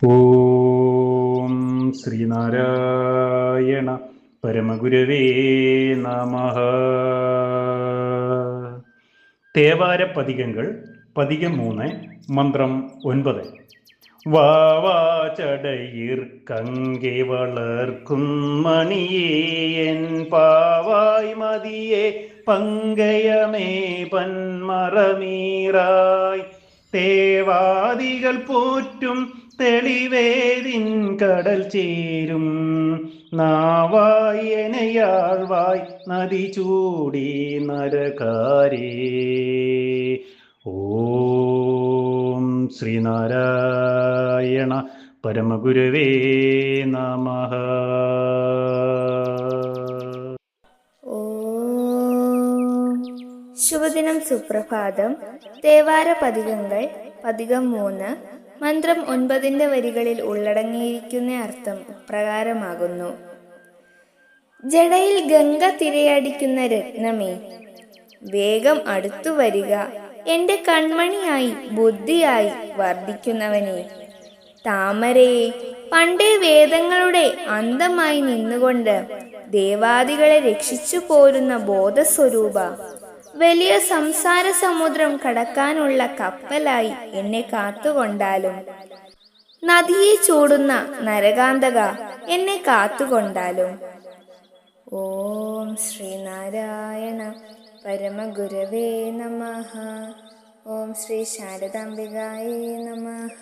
ഓം ശ്രീനാരായണ പരമഗുരവേ നമഃ. തേവാര പദികങ്ങൾ പദികം 3 മന്ത്രം 9. വാവാചടയിർ കങ്കെ വളർക്കും മണിയേൻ പാവായ് മതിയെ പങ്കയമേ പന്മറമീറായി തേവാദികൾ പോറ്റും തെളിവേദിൻ കടൽ ചേരും നാവായി എനയാഴ്വായ് നദി ചൂടി നരകാരേ. ഓം ശ്രീനാരായണ പരമഗുരവേ നമഃ. ശുഭദിനം, സുപ്രഭാതം. തേവാര പദികങ്ങൾ പദികം 3 മന്ത്രം 9 വരികളിൽ ഉള്ളടങ്ങിയിരിക്കുന്ന അർത്ഥം ഇപ്രകാരമാകുന്നു. ജടയിൽ ഗംഗ തിരയടിക്കുന്ന രത്നമേ, വേഗം അടുത്തു വരിക. എന്റെ കൺമണിയായി ബുദ്ധിയായി വർദ്ധിക്കുന്നവനെ. താമരയെ, പണ്ടേ വേദങ്ങളുടെ അന്തമായി നിന്നുകൊണ്ട് ദേവാദികളെ രക്ഷിച്ചു പോരുന്ന ബോധസ്വരൂപ, വലിയ സംസാര സമുദ്രം കടക്കാനുള്ള കപ്പലായി എന്നെ കാത്തുകൊണ്ടാലും, നദിയെ ചൂടുന്ന നരകാന്തക എന്നെ കാത്തുകൊണ്ടാലും. ഓം ശ്രീനാരായണ പരമഗുരവേ നമഃ. ഓം ശ്രീ ശാരദാംബികായേ നമഃ.